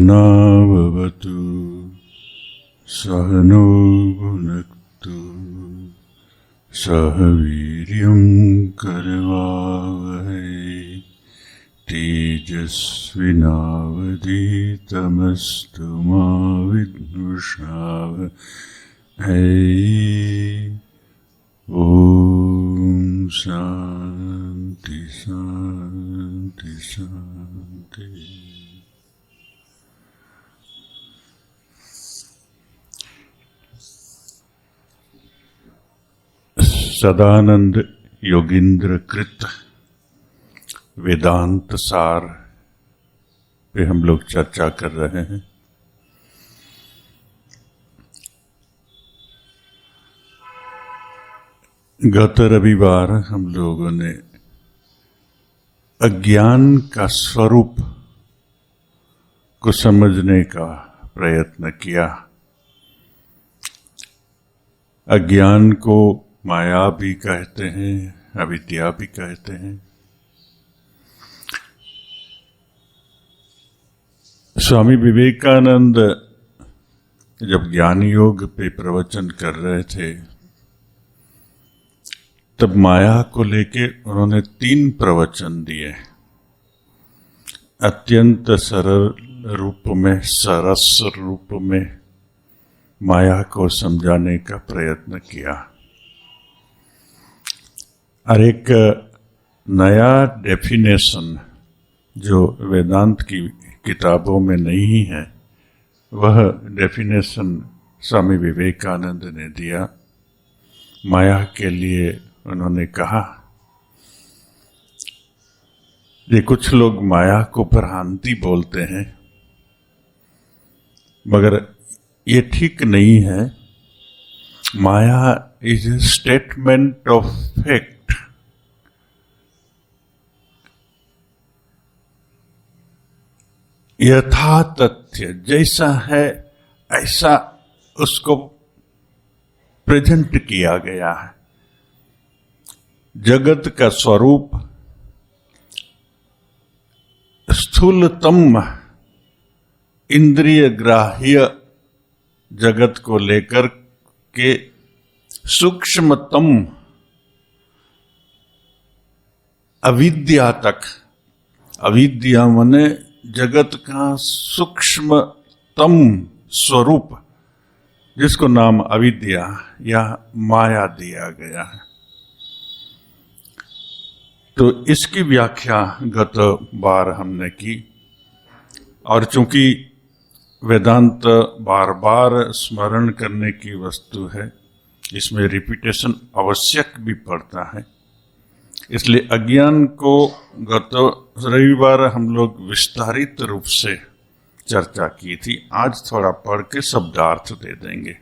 सहनाववतु सहनो भुनक्तु सह वीर्यं करवावहै तेजस्विनावधीतमस्तु मा विद्विषावहै। ओम शांति शांति शांति। सदानंद योगींद्र कृत वेदांत सार पे हम लोग चर्चा कर रहे हैं। गत रविवार हम लोगों ने अज्ञान का स्वरूप को समझने का प्रयत्न किया। अज्ञान को माया भी कहते हैं, अविद्या भी कहते हैं। स्वामी विवेकानंद जब ज्ञान योग पे प्रवचन कर रहे थे तब माया को लेके उन्होंने 3 प्रवचन दिए। अत्यंत सरल रूप में, सरस रूप में माया को समझाने का प्रयत्न किया और एक नया डेफिनेशन जो वेदांत की किताबों में नहीं है, वह डेफिनेशन स्वामी विवेकानंद ने दिया। माया के लिए उन्होंने कहा ये कुछ लोग माया को भ्रांति बोलते हैं, मगर ये ठीक नहीं है। Maya is a statement of fact. यथा तथ्य जैसा है ऐसा उसको प्रेजेंट किया गया है। जगत का स्वरूप स्थूलतम इंद्रिय ग्राह्य जगत को लेकर के सूक्ष्मतम अविद्या तक, अविद्या माने जगत का सूक्ष्मतम स्वरूप जिसको नाम अविद्या या माया दिया गया है। तो इसकी व्याख्या गत बार हमने की और चूंकि वेदांत बार बार स्मरण करने की वस्तु है, इसमें रिपीटेशन आवश्यक भी पड़ता है, इसलिए अज्ञान को गत रविवार हम लोग विस्तारित रूप से चर्चा की थी। आज थोड़ा पढ़ के शब्दार्थ दे देंगे।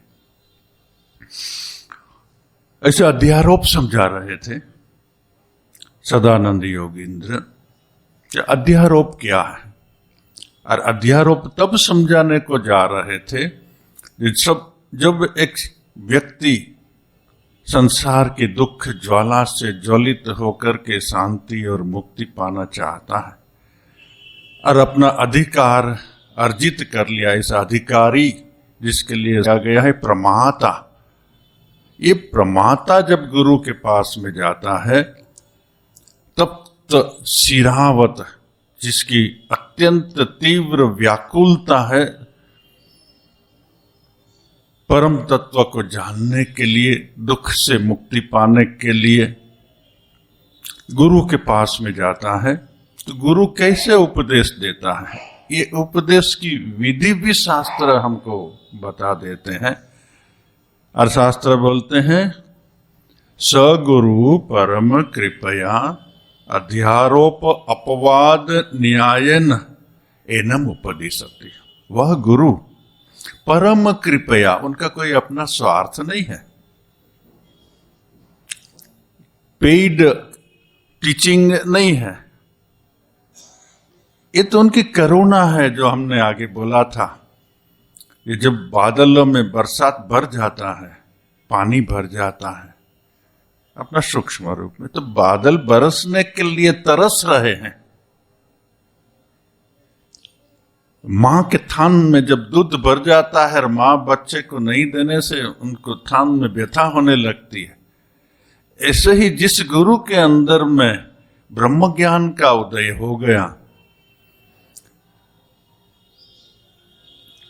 ऐसे अध्यारोप समझा रहे थे सदानंद योगींद्र। अध्यारोप क्या है और अध्यारोप तब समझाने को जा रहे थे जब एक व्यक्ति संसार की दुख ज्वाला से ज्वलित होकर के शांति और मुक्ति पाना चाहता है और अपना अधिकार अर्जित कर लिया, इस अधिकारी जिसके लिए आ गया है प्रमाता। ये प्रमाता जब गुरु के पास में जाता है तब शिरावत, जिसकी अत्यंत तीव्र व्याकुलता है परम तत्व को जानने के लिए, दुख से मुक्ति पाने के लिए गुरु के पास में जाता है। तो गुरु कैसे उपदेश देता है, ये उपदेश की विधि भी शास्त्र हमको बता देते हैं। और शास्त्र बोलते हैं सगुरु परम कृपया अध्यारोप अपवाद न्यायन एनम उपदिशति। वह गुरु परम कृपया, उनका कोई अपना स्वार्थ नहीं है, पेड टीचिंग नहीं है, ये तो उनकी करुणा है। जो हमने आगे बोला था, ये जब बादलों में बरसात भर जाता है, पानी भर जाता है अपना सूक्ष्म रूप में, तो बादल बरसने के लिए तरस रहे हैं। माँ के थान में जब दूध भर जाता है और माँ बच्चे को नहीं देने से उनको थान में व्यथा होने लगती है, ऐसे ही जिस गुरु के अंदर में ब्रह्म ज्ञान का उदय हो गया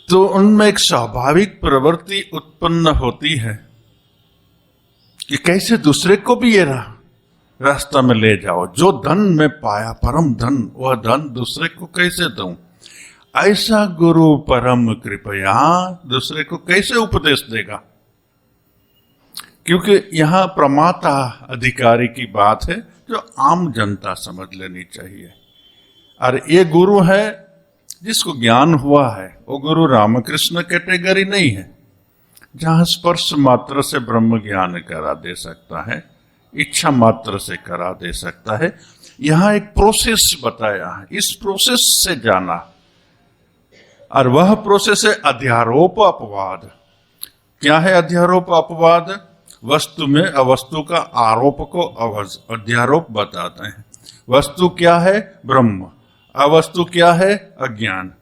तो उनमें एक स्वाभाविक प्रवृत्ति उत्पन्न होती है कि कैसे दूसरे को भी ये रास्ता में ले जाओ। जो धन मैं पाया परम धन, वह धन दूसरे को कैसे दूं। ऐसा गुरु परम कृपया दूसरे को कैसे उपदेश देगा, क्योंकि यहां प्रमाता अधिकारी की बात है जो आम जनता समझ लेनी चाहिए। और ये गुरु है जिसको ज्ञान हुआ है, वो गुरु रामकृष्ण कैटेगरी नहीं है जहां स्पर्श मात्र से ब्रह्म ज्ञान करा दे सकता है, इच्छा मात्र से करा दे सकता है। यहां एक प्रोसेस बताया है, इस प्रोसेस से जाना, और वह प्रोसेस है अध्यारोप अपवाद। क्या है अध्यारोप अपवाद? वस्तु में अवस्तु का आरोप को अध्यारोप बताते हैं। वस्तु क्या है? ब्रह्म। अवस्तु क्या है? अज्ञान।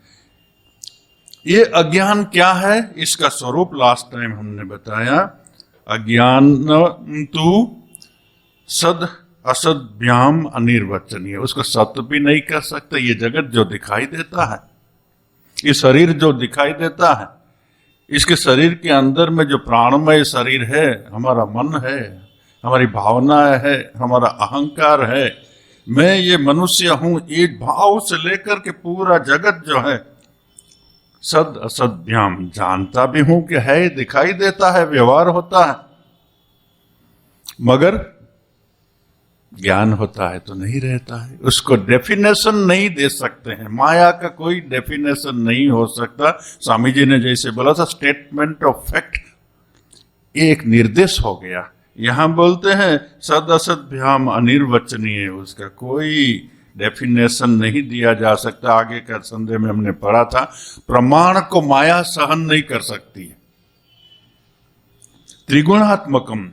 ये अज्ञान क्या है? इसका स्वरूप लास्ट टाइम हमने बताया, अज्ञान तू सद असद्भ्याम अनिर्वचनीय। उसको सत्य भी नहीं कर सकते। ये जगत जो दिखाई देता है, ये शरीर जो दिखाई देता है, इसके शरीर के अंदर में जो प्राणमय शरीर है, हमारा मन है, हमारी भावना है, हमारा अहंकार है, मैं ये मनुष्य हूं, ये भाव से लेकर के पूरा जगत जो है सद असद्भ्याम, जानता भी हूं कि है, दिखाई देता है, व्यवहार होता है, मगर ज्ञान होता है तो नहीं रहता है। उसको डेफिनेशन नहीं दे सकते हैं। माया का कोई डेफिनेशन नहीं हो सकता। स्वामी जी ने जैसे बोला था स्टेटमेंट ऑफ फैक्ट, एक निर्देश हो गया। यहां बोलते हैं सद असद्भ्याम अनिर्वचनीय, उसका कोई डेफिनेशन नहीं दिया जा सकता। आगे का संदेह में हमने पढ़ा था, प्रमाण को माया सहन नहीं कर सकती है। त्रिगुणात्मकम,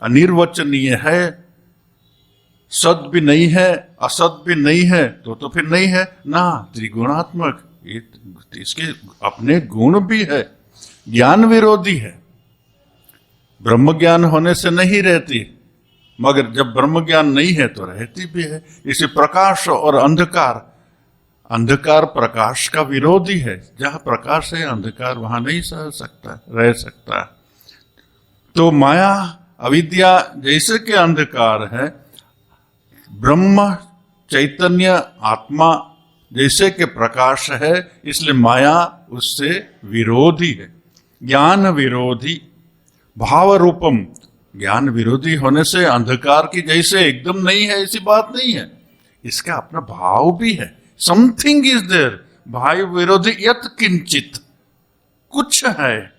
अनिर्वचनीय है, सद भी नहीं है, असद भी नहीं है, तो फिर नहीं है ना। त्रिगुणात्मक, इसके अपने गुण भी है। ज्ञान विरोधी है, ब्रह्म ज्ञान होने से नहीं रहती, मगर जब ब्रह्म ज्ञान नहीं है तो रहती भी है। इसे प्रकाश और अंधकार, अंधकार प्रकाश का विरोधी है। जहां प्रकाश है अंधकार वहां नहीं सह सकता, रह सकता। तो माया अविद्या जैसे कि अंधकार है, ब्रह्म चैतन्य आत्मा जैसे कि प्रकाश है, इसलिए माया उससे विरोधी है। ज्ञान विरोधी, भाव रूपम, ज्ञान विरोधी होने से अंधकार की जैसे एकदम नहीं है ऐसी बात नहीं है, इसका अपना भाव भी है। समथिंग इज देयर, भाव विरोधी यत किंचित, कुछ है।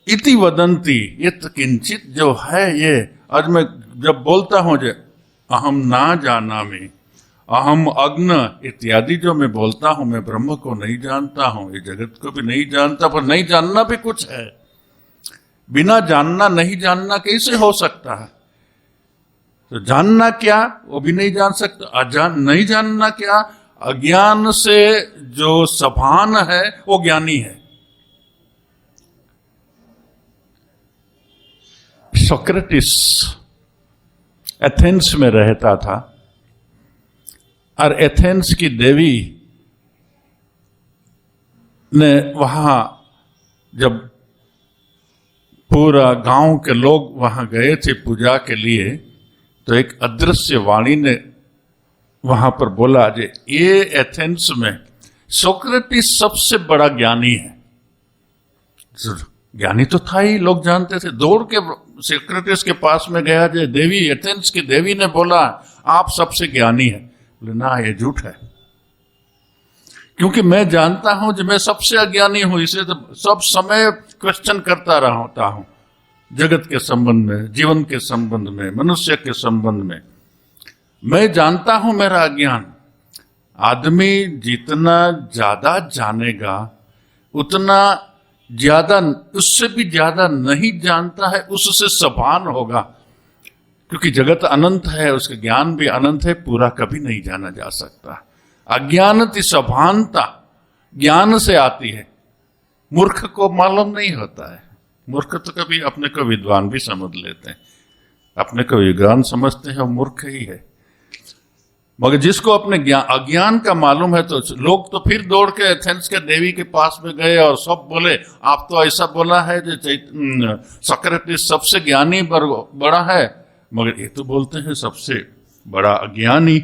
इति वदंती, यत किंचित जो है ये। आज मैं जब बोलता हूं जो अहम ना जाना में, अहम अग्न इत्यादि जो मैं बोलता हूं, मैं ब्रह्म को नहीं जानता हूं, ये जगत को भी नहीं जानता, पर नहीं जानना भी कुछ है। बिना जानना नहीं जानना कैसे हो सकता है? तो जानना क्या वो भी नहीं जान सकता। नहीं जानना क्या? अज्ञान से जो सभान है वो ज्ञानी है। सोक्रेटिस एथेंस में रहता था, और एथेंस की देवी ने वहां, जब पूरा गांव के लोग वहां गए थे पूजा के लिए, तो एक अदृश्य वाणी ने वहां पर बोला जे ये एथेंस में सोक्रेटिस सबसे बड़ा ज्ञानी है। ज्ञानी तो था ही, लोग जानते थे। दौड़ के सोक्रेटिस के पास में गया, जो देवी, एथेंस की देवी ने बोला आप सबसे ज्ञानी है। बोले ना, ये झूठ है, क्योंकि मैं जानता हूं जो मैं सबसे अज्ञानी हूं, इसलिए तो सब समय क्वेश्चन करता रहता हूं जगत के संबंध में, जीवन के संबंध में, मनुष्य के संबंध में। मैं जानता हूं मेरा अज्ञान। आदमी जितना ज्यादा जानेगा उतना ज्यादा, उससे भी ज्यादा नहीं जानता है, उससे सभान होगा, क्योंकि जगत अनंत है, उसका ज्ञान भी अनंत है, पूरा कभी नहीं जाना जा सकता। अज्ञानति सभानता, ज्ञान से आती है, मूर्ख को मालूम नहीं होता है। मूर्ख तो कभी अपने को विद्वान भी समझ लेते हैं, अपने को विद्वान समझते हैं, वो मूर्ख ही है। मगर जिसको अपने अज्ञान का मालूम है, तो लोग तो फिर दौड़ के एथेंस के देवी के पास में गए और सब बोले, आप तो ऐसा बोला है जो सोक्रेटिस सबसे ज्ञानी बड़ा है, मगर ये तो बोलते हैं सबसे बड़ा अज्ञानी।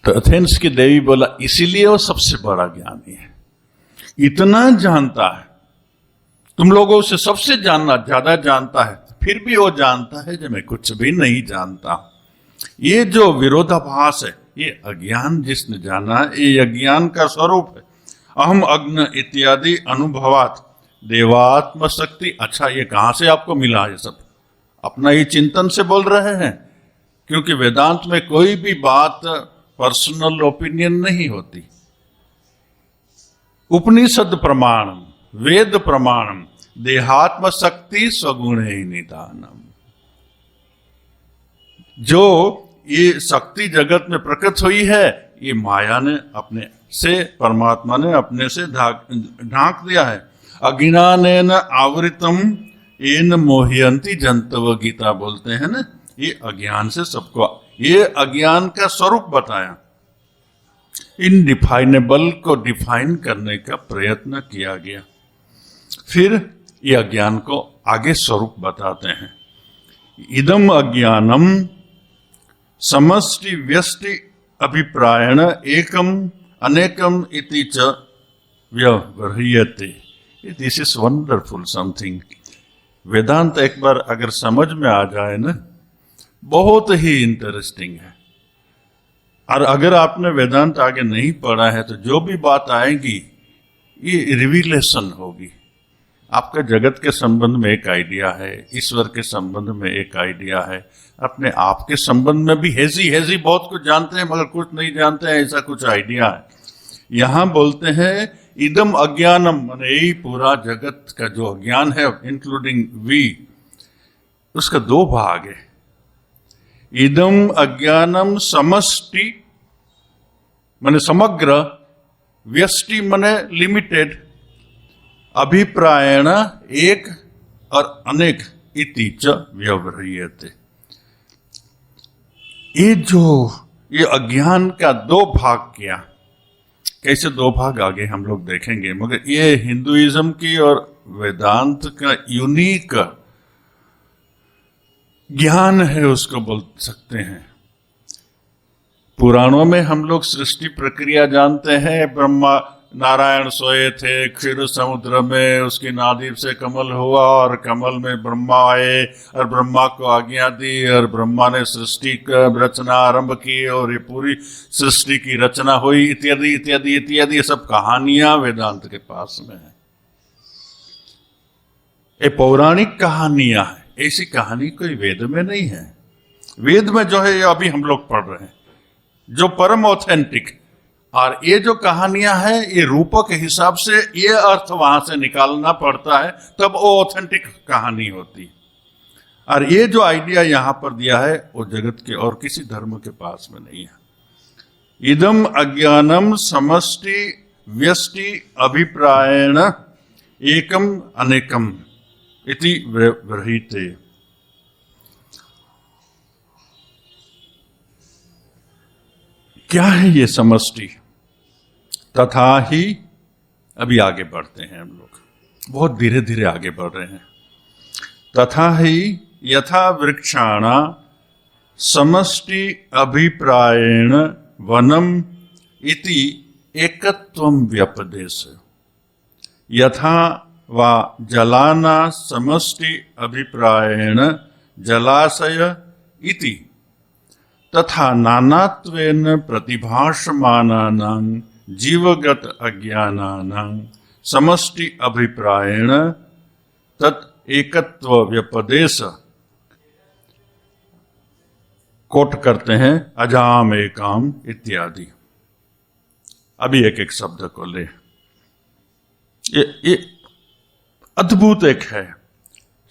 तो एथेंस की देवी बोला, इसीलिए वो सबसे बड़ा ज्ञानी है, इतना जानता है, तुम लोगों से सबसे ज्यादा जानता है, फिर भी वो जानता है जो मैं कुछ भी नहीं जानता। ये जो विरोधाभास है, ये अज्ञान जिसने जाना है, ये अज्ञान का स्वरूप है। अहम अग्न इत्यादि अनुभवात देवात्म शक्ति। अच्छा, ये कहां से आपको मिला? ये सब अपना ही चिंतन से बोल रहे हैं, क्योंकि वेदांत में कोई भी बात पर्सनल ओपिनियन नहीं होती। उपनिषद प्रमाणम, वेद प्रमाणम, देहात्म शक्ति स्वगुण निदानम। जो ये शक्ति जगत में प्रकट हुई है, ये माया ने अपने से, परमात्मा ने अपने से ढांक दिया है। अज्ञानेन आवृतम येन मोहयन्ति जंतव, गीता बोलते हैं ना, ये अज्ञान से सबको, ये अज्ञान का स्वरूप बताया। इनडिफाइनेबल को डिफाइन करने का प्रयत्न किया गया। फिर ये अज्ञान को आगे स्वरूप बताते हैं। इदम अज्ञानम समष्टि व्यष्टि अभिप्रायण एकम अनेकम इति च व्यवह्रियते। This is wonderful something. Vedanta एक बार अगर समझ में आ जाए ना, बहुत ही इंटरेस्टिंग है। और अगर आपने वेदांत आगे नहीं पढ़ा है, तो जो भी बात आएगी ये रिविलेशन होगी। आपका जगत के संबंध में एक आइडिया है, ईश्वर के संबंध में एक आइडिया है, अपने आप के संबंध में भी हेजी बहुत कुछ जानते हैं, मगर कुछ नहीं जानते हैं, ऐसा कुछ आइडिया है। यहां बोलते हैं इदम अज्ञानम, माने यही पूरा जगत का जो अज्ञान है, इंक्लूडिंग वी, उसका दो भाग है। इदम अज्ञानम समष्टि माने समग्र, व्यष्टि माने लिमिटेड, अभिप्रायण एक और अनेक, इति च व्यवह्रियते। ये अज्ञान का दो भाग किया। कैसे दो भाग आगे हम लोग देखेंगे, मगर ये हिंदुइज्म की और वेदांत का यूनिक ज्ञान है, उसको बोल सकते हैं। पुराणों में हम लोग सृष्टि प्रक्रिया जानते हैं। ब्रह्मा नारायण सोए थे क्षीर समुद्र में, उसकी नादि से कमल हुआ और कमल में ब्रह्मा आए और ब्रह्मा को आज्ञा दी और ब्रह्मा ने सृष्टि का रचना आरंभ की और ये पूरी सृष्टि की रचना हुई, इत्यादि इत्यादि इत्यादि। ये सब कहानियां वेदांत के पास में है, ये पौराणिक कहानियां है। ऐसी कहानी कोई वेद में नहीं है। वेद में जो है ये अभी हम लोग पढ़ रहे हैं, जो परम ऑथेंटिक। और ये जो कहानियां हैं, ये रूपों के हिसाब से ये अर्थ वहां से निकालना पड़ता है, तब वो ऑथेंटिक कहानी होती है। और ये जो आइडिया यहां पर दिया है, वो जगत के और किसी धर्म के पास में नहीं है। इदम अज्ञानम समष्टि व्यष्टि अभिप्रायण एकम अनेकम इति व्यवह्रियते। क्या है ये समष्टि? तथा ही, अभी आगे बढ़ते हैं हम लोग, बहुत धीरे धीरे आगे बढ़ रहे हैं। तथा ही यथा वृक्षाणा समष्टि अभिप्रायेण वनम इति एकत्वम व्यपदेश, यथा वा जलाना समष्टि अभिप्रायेण जलाशय इति तथा नानात्वेन प्रतिभाषमानानां जीवगत अज्ञानानां समष्टि अभिप्रायेण तत् एकत्व व्यपदेश। कोट करते हैं अजाम एकाम इत्यादि। अभी एक एक शब्द को ले, ये अद्भुत एक है,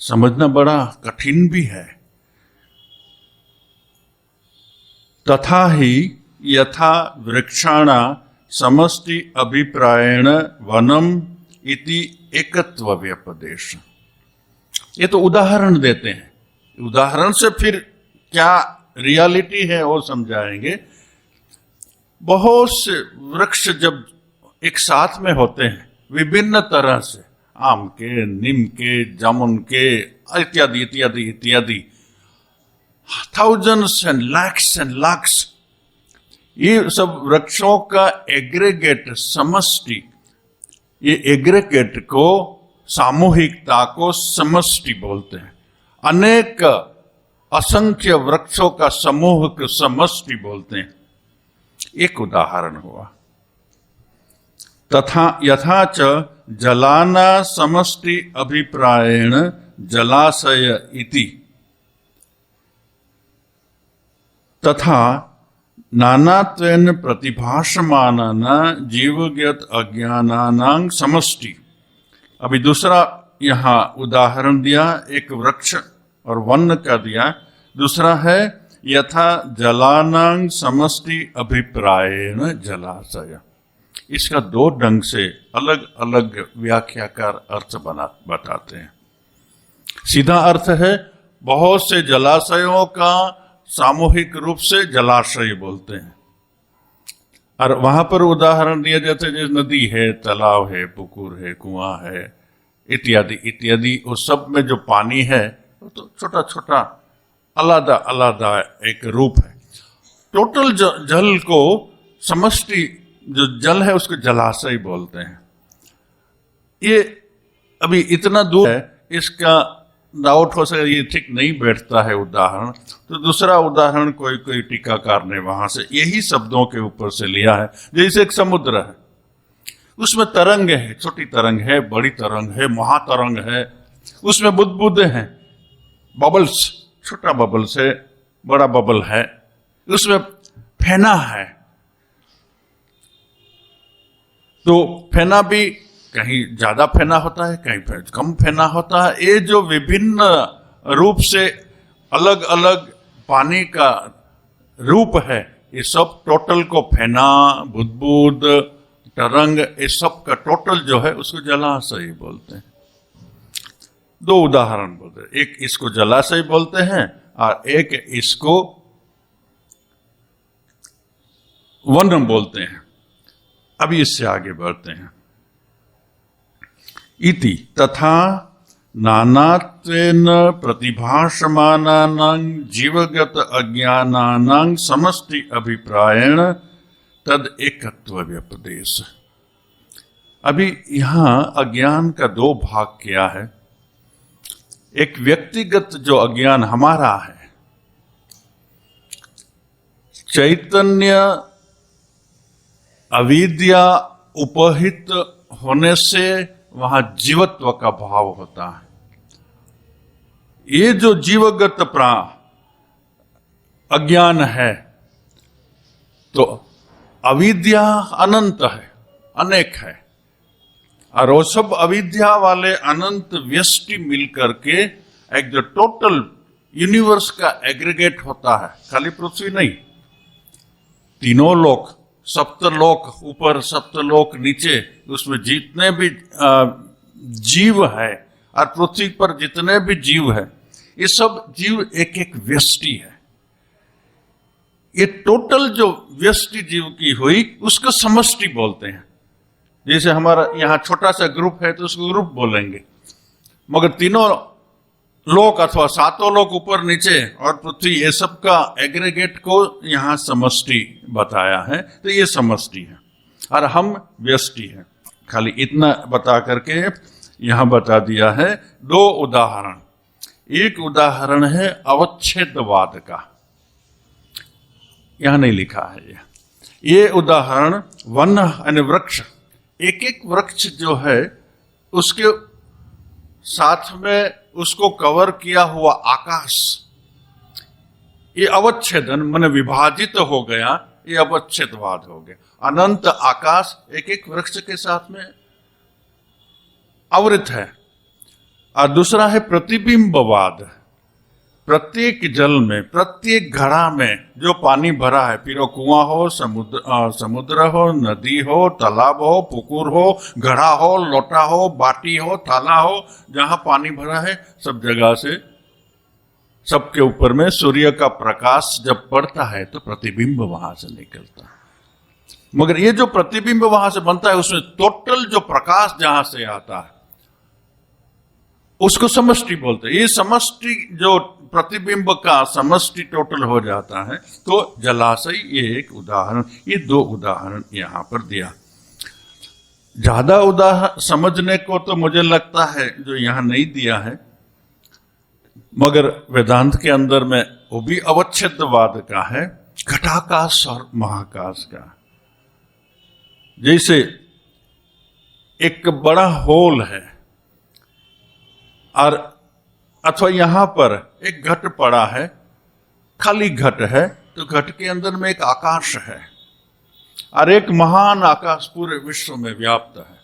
समझना बड़ा कठिन भी है। तथा ही यथा वृक्षाणा समष्टि अभिप्रायेण वनम इति एकत्व व्यपदेश। ये तो उदाहरण देते हैं, उदाहरण से फिर क्या रियलिटी है वो समझाएंगे। बहुत से वृक्ष जब एक साथ में होते हैं विभिन्न तरह से, आम के, नीम के, जामुन के, इत्यादि इत्यादि इत्यादि, थाउजेंड्स एंड लाख्स, ये सब वृक्षों का एग्रीगेट समष्टि, ये एग्रीगेट को, सामूहिकता को समष्टि बोलते हैं। अनेक असंख्य वृक्षों का समूह को समष्टि बोलते हैं। एक उदाहरण हुआ। तथा यथा च जलाना समष्टि अभिप्रायेण जलाशय इति, तथा नानात्वेन प्रतिभासमानाना जीवज्ञत अज्ञानानां समष्टि। अभी दूसरा यहाँ उदाहरण दिया, एक वृक्ष और वन का दिया। दूसरा है यथा जलानां समष्टि अभिप्रायेण जलाशय। इसका दो ढंग से अलग अलग व्याख्याकार अर्थ बताते हैं। सीधा अर्थ है बहुत से जलाशयों का सामूहिक रूप से जलाशय बोलते हैं, और वहां पर उदाहरण दिया जाता है जैसे नदी है, तालाब है, पुकुर है, कुआं है, इत्यादि इत्यादि। उस सब में जो पानी है वो तो छोटा छोटा अलग अलग एक रूप है। टोटल जल को समष्टि जो जल है उसको जलाशय बोलते हैं। ये अभी इतना दूर है, इसका डाउट हो सके ये ठीक नहीं बैठता है उदाहरण, तो दूसरा उदाहरण कोई टीकाकार ने वहां से यही शब्दों के ऊपर से लिया है। जैसे एक समुद्र है, उसमें तरंग है, छोटी तरंग है, बड़ी तरंग है, महातरंग है, उसमें बुदबुदे हैं, बबल्स, छोटा बबल्स है, बड़ा बबल है, उसमें फेना है। तो फेना भी कहीं ज्यादा फेना होता है, कहीं कम फेना होता है। ये जो विभिन्न रूप से अलग अलग पानी का रूप है, ये सब टोटल को फेना, बुदबुद, तरंग, ये सब का टोटल जो है उसको जलाशय बोलते हैं। दो उदाहरण बोलते हैं, एक इसको जलाशय बोलते हैं और एक इसको वन बोलते हैं। अभी इससे आगे बढ़ते हैं। इति तथा नानात्वेन प्रतिभासमानानां जीवगत अज्ञानानां समष्टि अभिप्रायेण तद एकत्व व्यपदेश। अभी यहां अज्ञान का दो भाग किया है। एक व्यक्तिगत जो अज्ञान हमारा है, चैतन्य अविद्या उपहित होने से वहां जीवत्व का भाव होता है। ये जो जीवगत अज्ञान है, तो अविद्या अनंत है, अनेक है, और वो सब अविद्या वाले अनंत व्यष्टि मिलकर के एक जो टोटल यूनिवर्स का एग्रीगेट होता है। खाली पृथ्वी नहीं, तीनों लोक, सप्तलोक ऊपर, सप्तलोक नीचे, उसमें जितने भी जीव है और पृथ्वी पर जितने भी जीव है, ये सब जीव एक एक व्यष्टि है। ये टोटल जो व्यष्टि जीव की हुई उसको समष्टि बोलते हैं। जैसे हमारा यहाँ छोटा सा ग्रुप है तो उसको ग्रुप बोलेंगे, मगर तीनों लोक अथवा सातों लोक ऊपर नीचे और पृथ्वी, ये सब का एग्रीगेट को यहाँ समष्टि बताया है, तो ये समष्टि है और हम व्यष्टि हैं। खाली इतना बता करके यहाँ बता दिया है। दो उदाहरण, एक उदाहरण है अवच्छेदवाद का, यहां नहीं लिखा है ये उदाहरण वन यानी वृक्ष, एक एक वृक्ष जो है उसके साथ में उसको कवर किया हुआ आकाश, ये अवच्छेदन माने विभाजित हो गया, ये अवच्छेदवाद हो गया। अनंत आकाश एक एक वृक्ष के साथ में आवृत है। और दूसरा है प्रतिबिंबवाद। प्रत्येक जल में, प्रत्येक घड़ा में जो पानी भरा है, फिर वो कुआं हो, समुद्र हो, नदी हो, तालाब हो, पुकुर हो, घड़ा हो, लोटा हो, बाटी हो, थाला हो, जहां पानी भरा है, सब जगह से, सबके ऊपर में सूर्य का प्रकाश जब पड़ता है तो प्रतिबिंब वहां से निकलता है। मगर ये जो प्रतिबिंब वहां से बनता है, उसमें टोटल जो प्रकाश जहां से आता है उसको समष्टि बोलते हैं। ये समष्टि जो प्रतिबिंब का समष्टि टोटल हो जाता है तो जलाशय, ये एक उदाहरण, ये दो उदाहरण यहां पर दिया। ज्यादा उदाहरण समझने को तो मुझे लगता है जो यहां नहीं दिया है, मगर वेदांत के अंदर में वो भी अवच्छेदवाद का है, घटाकाश और महाकाश का। जैसे एक बड़ा होल है और अथवा यहां पर एक घट पड़ा है, खाली घट है, तो घट के अंदर में एक आकाश है और एक महान आकाश पूरे विश्व में व्याप्त है।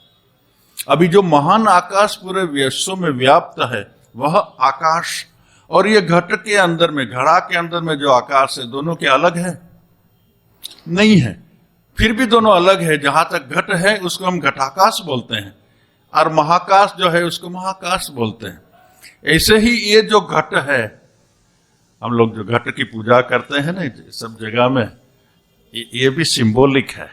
अभी जो महान आकाश पूरे विश्व में व्याप्त है वह आकाश और ये घट के अंदर में, घड़ा के अंदर में जो आकाश है, दोनों के अलग है? नहीं है। फिर भी दोनों अलग है। जहां तक घट है उसको हम घटाकाश बोलते हैं और महाकाश जो है उसको महाकाश बोलते हैं। ऐसे ही ये जो घट है, हम लोग जो घट की पूजा करते हैं ना सब जगह में, ये भी सिंबॉलिक है।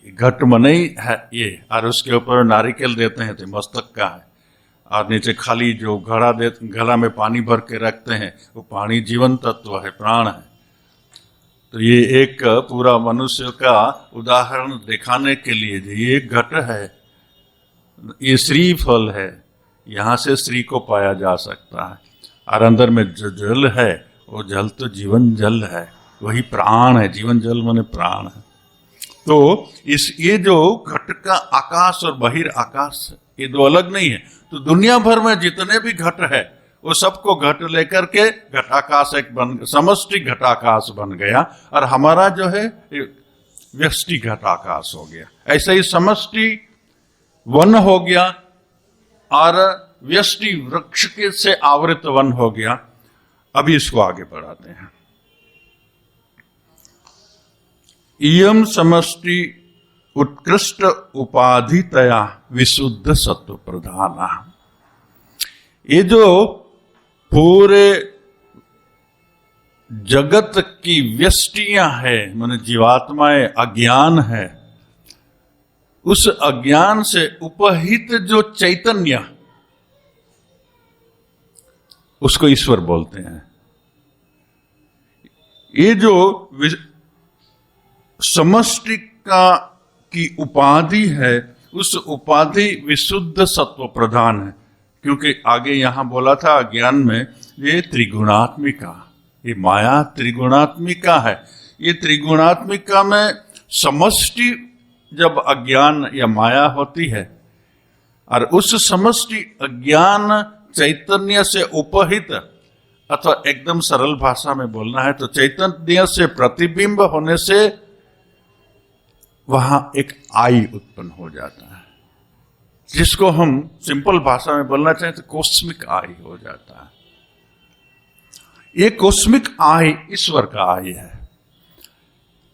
घट मने ही है ये, और उसके ऊपर नारिकेल देते हैं तो मस्तक का है, और नीचे खाली जो घड़ा में पानी भर के रखते हैं वो पानी जीवन तत्व है, प्राण है। तो ये एक पूरा मनुष्य का उदाहरण दिखाने के लिए ये घट है, ये श्री फल है, यहाँ से श्री को पाया जा सकता है। और अंदर में जो जल है वो जल तो जीवन जल है, वही प्राण है। जीवन जल माने प्राण है। तो ये जो घट का आकाश और बहिर आकाश, ये दो अलग नहीं है। तो दुनिया भर में जितने भी घट है वो सबको घट लेकर के घटाकाश एक समष्टि घटाकाश बन गया, और हमारा जो है व्यष्टि घटाकाश हो गया। ऐसे ही समष्टि वन हो गया और व्यष्टि वृक्ष के से आवृत वन हो गया। अभी इसको आगे बढ़ाते हैं। इयम समष्टि उत्कृष्ट उपाधितया विशुद्ध सत्व प्रधाना। ये जो पूरे जगत की व्यष्टियां है, माने जीवात्माएं, अज्ञान है, उस अज्ञान से उपहित जो चैतन्य, उसको ईश्वर बोलते हैं। ये जो समष्टि की उपाधि है, उस उपाधि विशुद्ध सत्व प्रधान है। क्योंकि आगे यहां बोला था अज्ञान में ये त्रिगुणात्मिका, ये माया त्रिगुणात्मिका है। ये त्रिगुणात्मिका में समष्टि जब अज्ञान या माया होती है और उस समष्टि अज्ञान चैतन्य से उपहित, अथवा एकदम सरल भाषा में बोलना है तो चैतन्य से प्रतिबिंब होने से वहां एक आई उत्पन्न हो जाता है, जिसको हम सिंपल भाषा में बोलना चाहें तो कॉस्मिक आई हो जाता है। ये कॉस्मिक आई ईश्वर का आई है।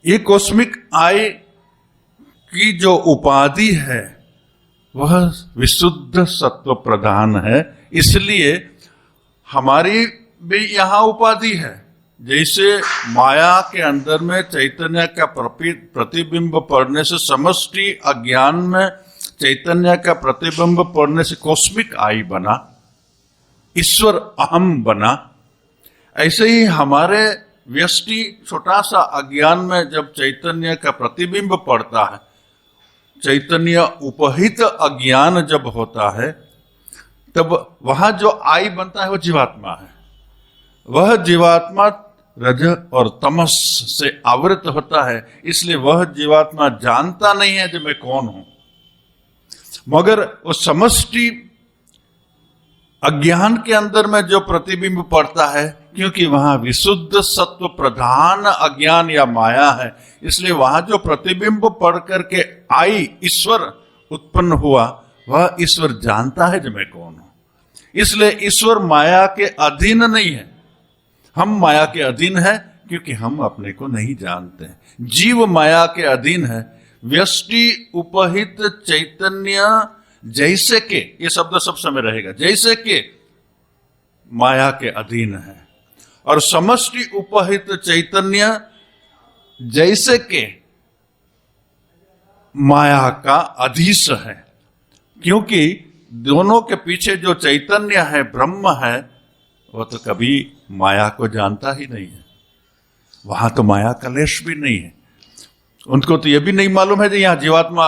ये कॉस्मिक आई की जो उपाधि है वह विशुद्ध सत्व प्रधान है। इसलिए हमारी भी यहां उपाधि है। जैसे माया के अंदर में चैतन्य का प्रतिबिंब पड़ने से समष्टि अज्ञान में चैतन्य का प्रतिबिंब पड़ने से कॉस्मिक आई बना, ईश्वर अहम बना। ऐसे ही हमारे व्यष्टि छोटा सा अज्ञान में जब चैतन्य का प्रतिबिंब पड़ता है, चैतन्य उपहित अज्ञान जब होता है, तब वहां जो आई बनता है वो जीवात्मा है। वह जीवात्मा रज और तमस से आवृत होता है, इसलिए वह जीवात्मा जानता नहीं है कि मैं कौन हूं। मगर वो समष्टि अज्ञान के अंदर में जो प्रतिबिंब पड़ता है, क्योंकि वहां विशुद्ध सत्व प्रधान अज्ञान या माया है, इसलिए वहां जो प्रतिबिंब पड़ करके आई ईश्वर उत्पन्न हुआ, वह ईश्वर जानता है कि मैं कौन हूं। इसलिए ईश्वर माया के अधीन नहीं है, हम माया के अधीन है क्योंकि हम अपने को नहीं जानते हैं। जीव माया के अधीन है। व्यष्टि उपहित चैतन्य जैसे के, ये शब्द सब समय रहेगा, जैसे के माया के अधीन है, और समष्टि उपहित चैतन्य जैसे के माया का अधीश है। क्योंकि दोनों के पीछे जो चैतन्य है, ब्रह्म है, वो तो कभी माया को जानता ही नहीं है। वहां तो माया का लेश भी नहीं है। उनको तो यह भी नहीं मालूम है कि यहां जीवात्मा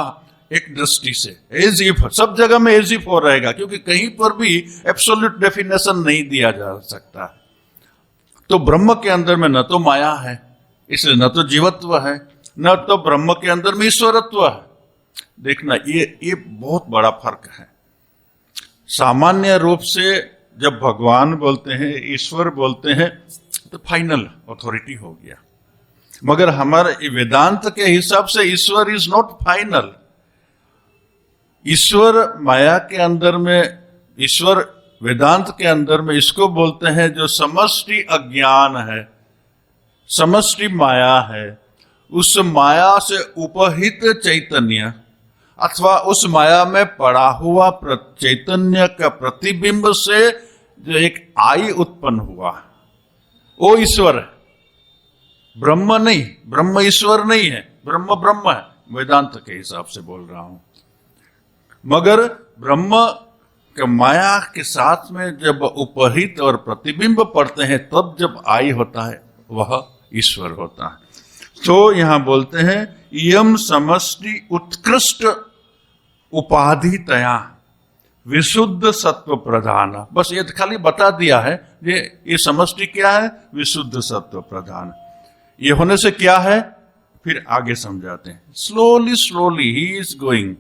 एक दृष्टि से एज इफ, सब जगह में एज इफ हो रहेगा, क्योंकि कहीं पर भी एब्सोल्यूट डेफिनेशन नहीं दिया जा सकता। तो ब्रह्म के अंदर में न तो माया है, इसलिए न तो जीवत्व है, न तो ब्रह्म के अंदर में ईश्वरत्व है। देखना, ये बहुत बड़ा फर्क है। सामान्य रूप से जब भगवान बोलते हैं, ईश्वर बोलते हैं, तो फाइनल अथॉरिटी हो गया। मगर हमारे वेदांत के हिसाब से ईश्वर इज नॉट फाइनल। ईश्वर माया के अंदर में, ईश्वर वेदांत के अंदर में इसको बोलते हैं जो समष्टि अज्ञान है, समष्टि माया है, उस माया से उपहित चैतन्य अथवा उस माया में पड़ा हुआ चैतन्य का प्रतिबिंब से जो एक आई उत्पन्न हुआ, वो ईश्वर है, ब्रह्म नहीं। ब्रह्म ईश्वर नहीं है, ब्रह्म ब्रह्म है, वेदांत के हिसाब से बोल रहा हूं। मगर ब्रह्म के माया के साथ में जब उपहित और प्रतिबिंब पड़ते हैं, तब जब आई होता है, वह ईश्वर होता है। तो यहां बोलते हैं इयम समष्टि उत्कृष्ट उपाधि तया विशुद्ध सत्व प्रधान। बस ये खाली बता दिया है ये समष्टि क्या है, विशुद्ध सत्व प्रधान। ये होने से क्या है, फिर आगे समझाते हैं। Slowly slowly he is going.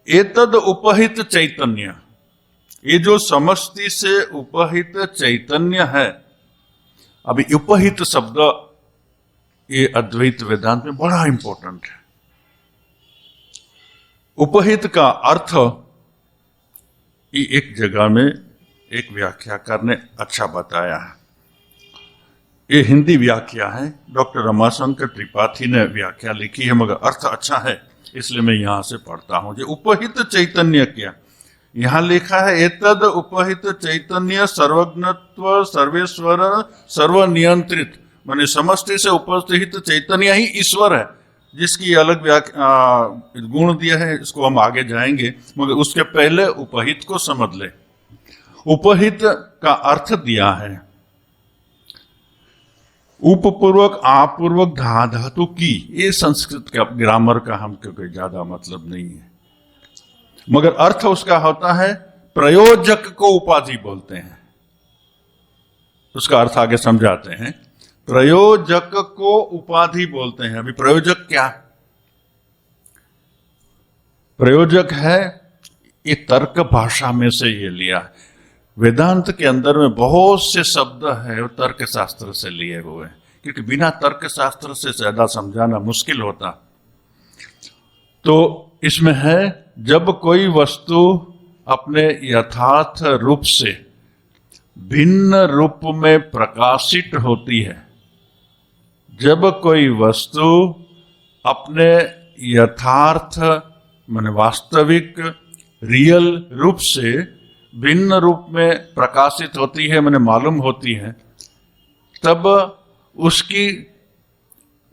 एतद उपहित चैतन्य, ये जो समष्टि से उपहित चैतन्य है। अभी उपहित शब्द ये अद्वैत वेदांत में बड़ा इंपॉर्टेंट है। उपहित का अर्थ ये एक जगह में एक व्याख्याकार ने अच्छा बताया है। ये हिंदी व्याख्या है, डॉक्टर रमाशंकर त्रिपाठी ने व्याख्या लिखी है, मगर अर्थ अच्छा है, इसलिए मैं यहां से पढ़ता हूं। जो उपहित चैतन्य क्या, यहां लिखा है एतद उपहित चैतन्य सर्वज्ञत्व सर्वेश्वर सर्वनियंत्रित, माने समष्टि से उपस्थित चैतन्य ही ईश्वर है, जिसकी अलग गुण दिया है, इसको हम आगे जाएंगे। मगर उसके पहले उपहित को समझ ले। उपहित का अर्थ दिया है उपपूर्वक आपूर्वक धातु की। ये संस्कृत का ग्रामर का हमको कोई ज्यादा मतलब नहीं है, मगर अर्थ उसका होता है प्रयोजक को उपाधि बोलते हैं। उसका अर्थ आगे समझाते हैं। प्रयोजक को उपाधि बोलते हैं। अभी प्रयोजक क्या, प्रयोजक है, ये तर्क भाषा में से ये लिया। वेदांत के अंदर में बहुत से शब्द है वो तर्क शास्त्र से लिए हुए, क्योंकि बिना तर्क शास्त्र से ज्यादा समझाना मुश्किल होता। तो इसमें है, जब कोई वस्तु अपने यथार्थ रूप से भिन्न रूप में प्रकाशित होती है, जब कोई वस्तु अपने यथार्थ माने वास्तविक रियल रूप से भिन्न रूप में प्रकाशित होती है, माने मालूम होती है, तब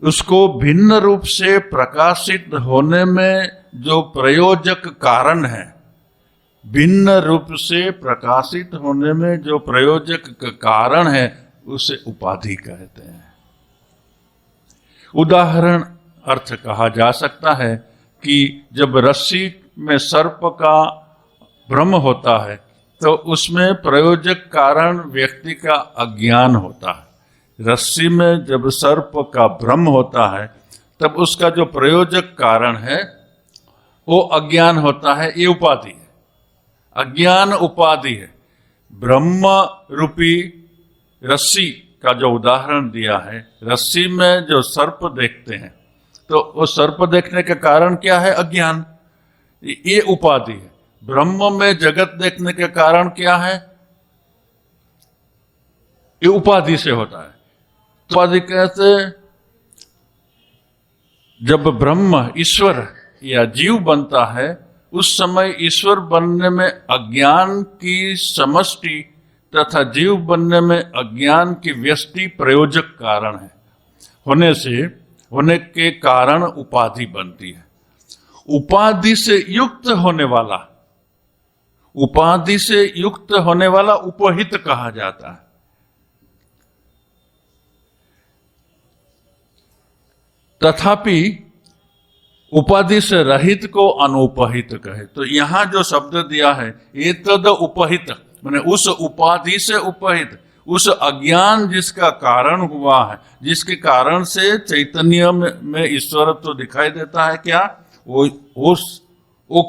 उसको भिन्न रूप से प्रकाशित होने में जो प्रयोजक कारण है, भिन्न रूप से प्रकाशित होने में जो प्रयोजक कारण है, उसे उपाधि कहते हैं। उदाहरण अर्थ कहा जा सकता है कि जब रस्सी में सर्प का भ्रम होता है, तो उसमें प्रयोजक कारण व्यक्ति का अज्ञान होता है। रस्सी में जब सर्प का भ्रम होता है, तब उसका जो प्रयोजक कारण है वो अज्ञान होता है। ये उपाधि है, अज्ञान उपाधि है। ब्रह्म रूपी रस्सी का जो उदाहरण दिया है, रस्सी में जो सर्प देखते हैं, तो वो सर्प देखने का कारण क्या है, अज्ञान, ये उपाधि है। ब्रह्म में जगत देखने के कारण क्या है? ये उपाधि से होता है। तो उपाधि कैसे? जब ब्रह्म ईश्वर या जीव बनता है उस समय ईश्वर बनने में अज्ञान की समष्टि तथा जीव बनने में अज्ञान की व्यष्टि प्रयोजक कारण है। होने के कारण उपाधि बनती है। उपाधि से युक्त होने वाला उपहित कहा जाता है। तथापि उपाधि से रहित को अनुपहित कहे। तो यहां जो शब्द दिया है एतद उपहित, माने उस उपाधि से उपहित, उस अज्ञान जिसका कारण हुआ है, जिसके कारण से चैतन्य में ईश्वर तो दिखाई देता है, क्या वो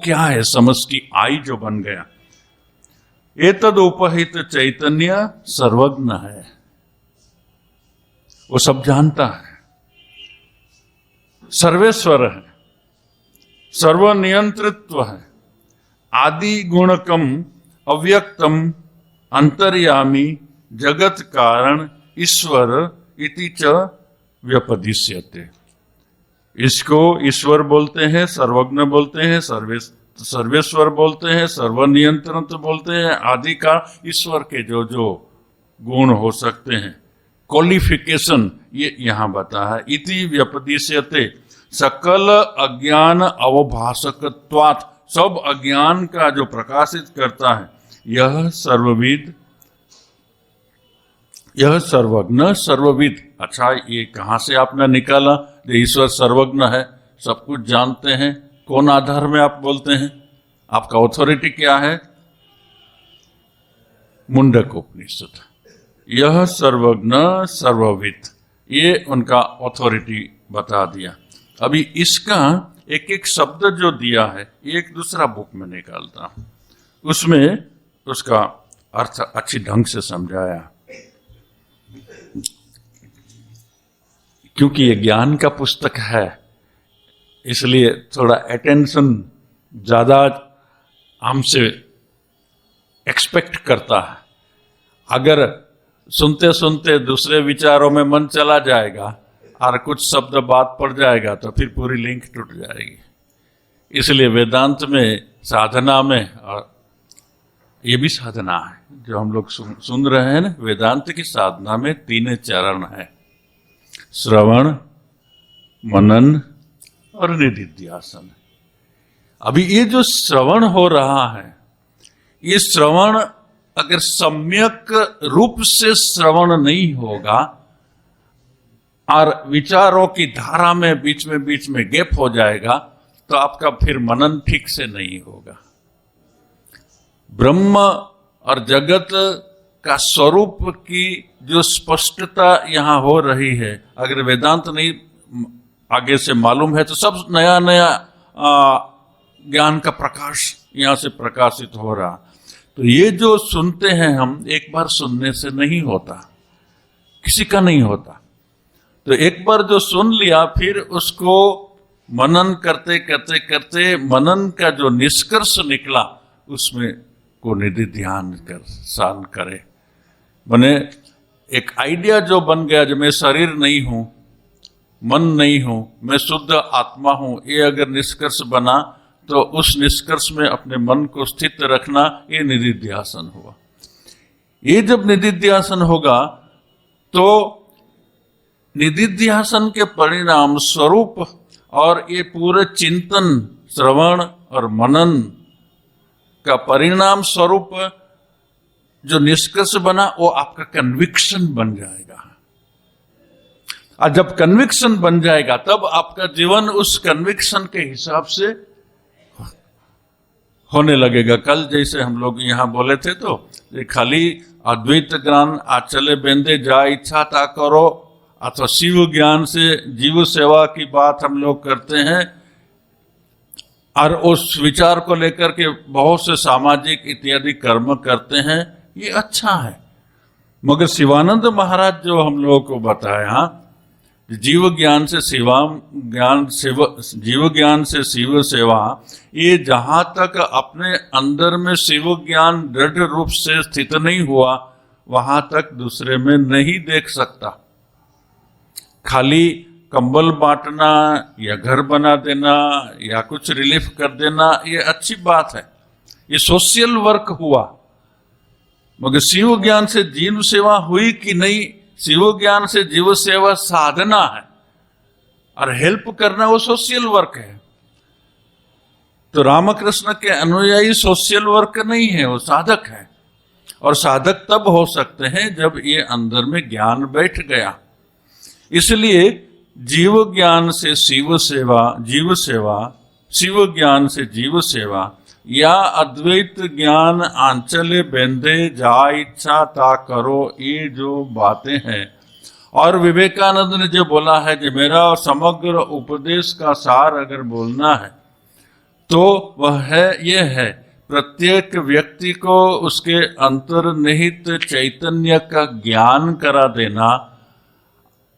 क्या है? समष्टि आई जो बन गया। एतद उपहित चैतन्य सर्वज्ञ है, वो सब जानता है, सर्वेश्वर है, सर्वनियंत्रित्व है, आदि गुणकम अव्यक्तम अंतर्यामी जगत कारण ईश्वर इति च व्यपदिश्यते। इसको ईश्वर बोलते हैं, सर्वज्ञ बोलते हैं, सर्वेश्वर बोलते हैं, सर्वनियंत्रण बोलते हैं। आदि का ईश्वर के जो जो गुण हो सकते हैं, क्वालिफिकेशन, ये यहां बता है। इति व्यपदिश्यते, सकल अज्ञान अवभाषकत्वात्, सब अज्ञान का जो प्रकाशित करता है, यह सर्वविद, यह सर्वज्ञ सर्वविद। अच्छा, ये कहां से आपने निकाला? ईश्वर सर्वज्ञ है, सब कुछ जानते हैं। कौन आधार में आप बोलते हैं? आपका ऑथोरिटी क्या है? मुंडकोपनिषद। यह सर्वज्ञ सर्वविद, ये उनका ऑथोरिटी बता दिया। अभी इसका एक एक शब्द जो दिया है, एक दूसरा बुक में निकालता हूं, उसमें उसका अर्थ अच्छी ढंग से समझाया। क्योंकि ये ज्ञान का पुस्तक है, इसलिए थोड़ा अटेंशन ज्यादा हमसे एक्सपेक्ट करता है। अगर सुनते सुनते दूसरे विचारों में मन चला जाएगा और कुछ शब्द बात पड़ जाएगा तो फिर पूरी लिंक टूट जाएगी। इसलिए वेदांत में, साधना में, और ये भी साधना है जो हम लोग सुन रहे हैं ना, वेदांत की साधना में 3 चरण है: श्रवण, मनन और निधिध्यासन। अभी ये जो श्रवण हो रहा है, ये श्रवण अगर सम्यक रूप से श्रवण नहीं होगा और विचारों की धारा में बीच में गैप हो जाएगा, तो आपका फिर मनन ठीक से नहीं होगा। ब्रह्म और जगत का स्वरूप की जो स्पष्टता यहां हो रही है, अगर वेदांत नहीं आगे से मालूम है तो सब नया नया ज्ञान का प्रकाश यहां से प्रकाशित हो रहा। तो ये जो सुनते हैं हम, एक बार सुनने से नहीं होता, किसी का नहीं होता। तो एक बार जो सुन लिया, फिर उसको मनन करते करते करते मनन का जो निष्कर्ष निकला, उसमें को निधि ध्यान कर शान करे। माने एक आइडिया जो बन गया, जो मैं शरीर नहीं हूं, मन नहीं हूं, मैं शुद्ध आत्मा हूं, ये अगर निष्कर्ष बना तो उस निष्कर्ष में अपने मन को स्थित रखना, ये निधिध्यासन हुआ। ये जब निधिध्यासन होगा तो निधिध्यासन के परिणाम स्वरूप और ये पूरे चिंतन, श्रवण और मनन का परिणाम स्वरूप जो निष्कर्ष बना, वो आपका कन्विक्शन बन जाएगा। और जब कन्विक्शन बन जाएगा, तब आपका जीवन उस कन्विक्शन के हिसाब से होने लगेगा। कल जैसे हम लोग यहाँ बोले थे, तो खाली अद्वैत ज्ञान आचले बेंदे जा इच्छा ता करो, अथवा शिव ज्ञान से जीव सेवा की बात हम लोग करते हैं, और उस विचार को लेकर के बहुत से सामाजिक इत्यादि कर्म करते हैं। ये अच्छा है, मगर शिवानंद महाराज जो हम लोगों को बताया जीव ज्ञान से शिवा ज्ञान सेवा, जीव ज्ञान से शिव सेवा, ये जहां तक अपने अंदर में शिव ज्ञान दृढ़ रूप से स्थित नहीं हुआ वहां तक दूसरे में नहीं देख सकता। खाली कंबल बांटना या घर बना देना या कुछ रिलीफ कर देना ये अच्छी बात है, ये सोशल वर्क हुआ, मगर शिव ज्ञान से जीव सेवा हुई कि नहीं? शिव ज्ञान से जीव सेवा साधना है और हेल्प करना वो सोशल वर्क है। तो रामकृष्ण के अनुयायी सोशल वर्क नहीं है, वो साधक है। और साधक तब हो सकते हैं जब ये अंदर में ज्ञान बैठ गया। इसलिए जीव ज्ञान से शिव सेवा, जीव सेवा, शिव ज्ञान से जीव सेवा, या अद्वैत ज्ञान आंचले बेंदे जा इच्छा ता करो, ये जो बातें हैं। और विवेकानंद ने जो बोला है कि मेरा समग्र उपदेश का सार अगर बोलना है तो वह है, ये है प्रत्येक व्यक्ति को उसके अंतर्निहित चैतन्य का ज्ञान करा देना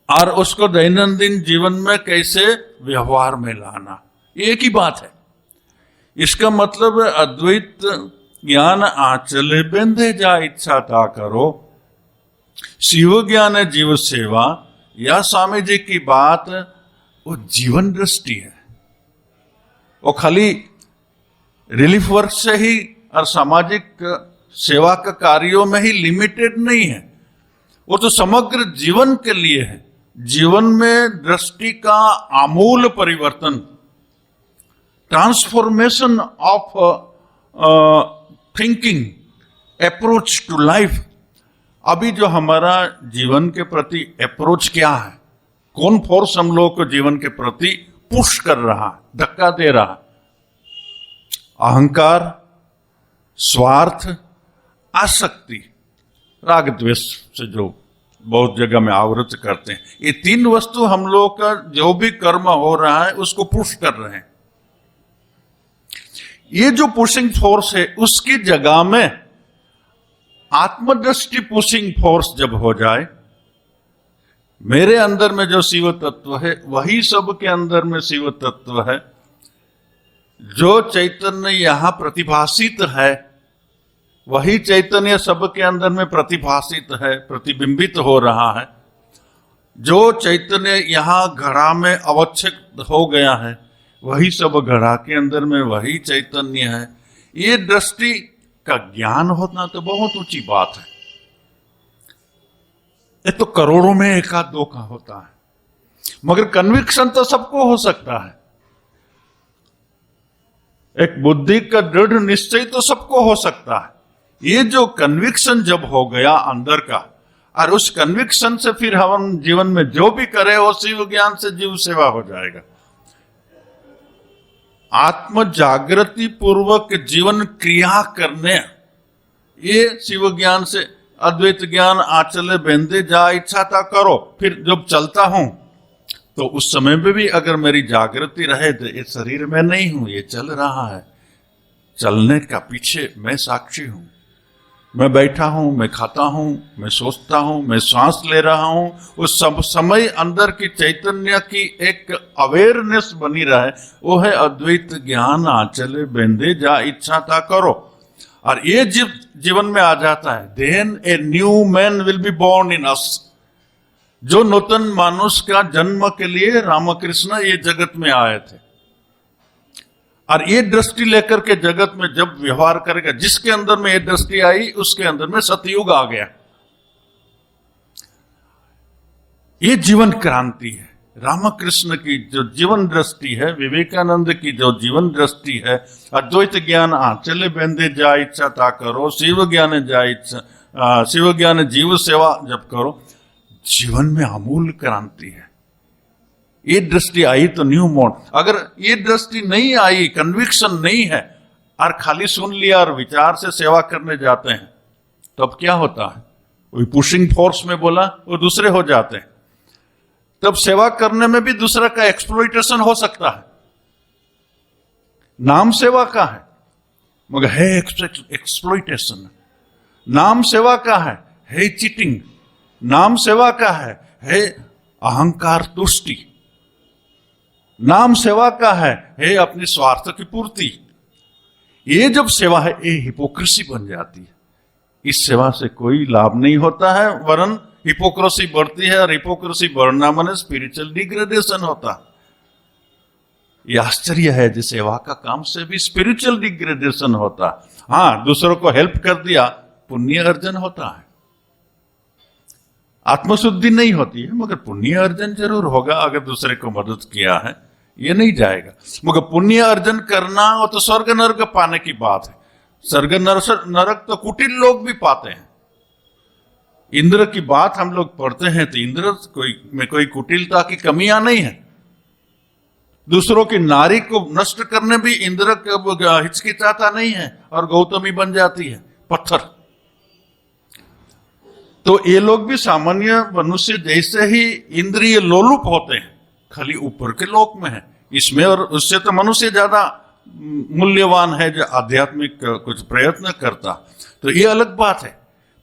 और उसको दैनंदिन जीवन में कैसे व्यवहार में लाना, एक ही बात है। इसका मतलब अद्वैत ज्ञान आंचले बेंधे जा इच्छा ता करो, शिव ज्ञान जीव सेवा, या स्वामी जी की बात वो जीवन दृष्टि है। वो खाली रिलीफ वर्क से ही और सामाजिक सेवा का कार्यों में ही लिमिटेड नहीं है, वो तो समग्र जीवन के लिए है। जीवन में दृष्टि का आमूल परिवर्तन, transformation of thinking, approach to life. अभी जो हमारा जीवन के प्रति अप्रोच क्या है, कौन फोर्स हम लोग को जीवन के प्रति पुश कर रहा, धक्का दे रहा? अहंकार, स्वार्थ, आसक्ति, राग द्वेष से जो बहुत जगह में आवृत करते हैं। ये तीन वस्तु हम लोग का जो भी कर्म हो रहा है उसको पुश कर रहे हैं। ये जो पुशिंग फोर्स है उसकी जगह में आत्मदृष्टि पुशिंग फोर्स जब हो जाए, मेरे अंदर में जो शिव तत्व है वही सबके अंदर में शिव तत्व है, जो चैतन्य यहां प्रतिभाषित है वही चैतन्य सबके अंदर में प्रतिभाषित है, प्रतिबिंबित हो रहा है। जो चैतन्य यहां घड़ा में अवच्छेद हो गया है वही सब घड़ा के अंदर में वही चैतन्य है। ये दृष्टि का ज्ञान होना तो बहुत ऊंची बात है। ये तो करोड़ों में एक आध दो का होता है, मगर कन्विक्शन तो सबको हो सकता है। एक बुद्धि का दृढ़ निश्चय तो सबको हो सकता है। ये जो कन्विक्शन जब हो गया अंदर का, और उस कन्विक्शन से फिर हम जीवन में जो भी करे वो शिव ज्ञान से जीव सेवा हो जाएगा। आत्म जागृति पूर्वक जीवन क्रिया करने, ये शिव ज्ञान से अद्वैत ज्ञान आंचले बेंधे जा इच्छा ता करो। फिर जब चलता हूं तो उस समय में भी अगर मेरी जागृति रहे तो इस शरीर में नहीं हूं, ये चल रहा है, चलने का पीछे मैं साक्षी हूं। मैं बैठा हूं, मैं खाता हूं, मैं सोचता हूं, मैं सांस ले रहा हूं। उस सब समय अंदर की चैतन्य की एक अवेयरनेस बनी रहे, वो है अद्वैत ज्ञान आंचले बेंधे जा इच्छा ता करो। और ये जीवन में आ जाता है, then a new man will be born in us. जो नूतन मानुष का जन्म के लिए रामकृष्ण ये जगत में आए थे, और ये दृष्टि लेकर के जगत में जब व्यवहार करेगा, जिसके अंदर में ये दृष्टि आई उसके अंदर में सतयुग आ गया। ये जीवन क्रांति है। रामकृष्ण की जो जीवन दृष्टि है, विवेकानंद की जो जीवन दृष्टि है, अद्वैत ज्ञान आंचले बेंधे जा इच्छा ता करो, शिव ज्ञान जा इच्छा, शिव ज्ञान जीव सेवा जब करो, जीवन में आमूल क्रांति है। ये दृष्टि आई तो न्यू मोड। अगर ये दृष्टि नहीं आई, कन्विक्शन नहीं है, और खाली सुन लिया और विचार से सेवा करने जाते हैं, तो अब क्या होता है? वही पुशिंग फोर्स में बोला, वो दूसरे हो जाते हैं। तब सेवा करने में भी दूसरा का एक्सप्लॉइटेशन हो सकता है। नाम सेवा का है मगर है एक्सप्लॉइटेशन। नाम सेवा का है चीटिंग। नाम सेवा का है अहंकार तुष्टि। नाम सेवा का है, हे अपने स्वार्थ की पूर्ति। ये जब सेवा है, ये हिपोक्रेसी बन जाती है। इस सेवा से कोई लाभ नहीं होता है, वरन हिपोक्रेसी बढ़ती है, और हिपोक्रेसी बढ़ना माने स्पिरिचुअल डिग्रेडेशन होता है। यह आश्चर्य है, जिस सेवा का काम से भी स्पिरिचुअल डिग्रेडेशन होता है। हाँ, दूसरों को हेल्प कर दिया, पुण्य अर्जन होता है। आत्मशुद्धि नहीं होती है, मगर पुण्य अर्जन जरूर होगा। अगर दूसरे को मदद किया है, ये नहीं जाएगा। मगर पुण्य अर्जन करना, वो तो स्वर्ग नरक पाने की बात है। स्वर्ग नरक तो कुटिल लोग भी पाते हैं। इंद्र की बात हम लोग पढ़ते हैं, तो इंद्र में कोई कुटिलता की कमियां नहीं है। दूसरों की नारी को नष्ट करने भी इंद्र हिचकिचाता नहीं है, और गौतमी बन जाती है पत्थर। तो ये लोग भी सामान्य मनुष्य जैसे ही इंद्रिय लोलुप होते हैं, खाली ऊपर के लोक में है इसमें। और उससे तो मनुष्य ज्यादा मूल्यवान है, जो आध्यात्मिक कुछ प्रयत्न करता। तो ये अलग बात है।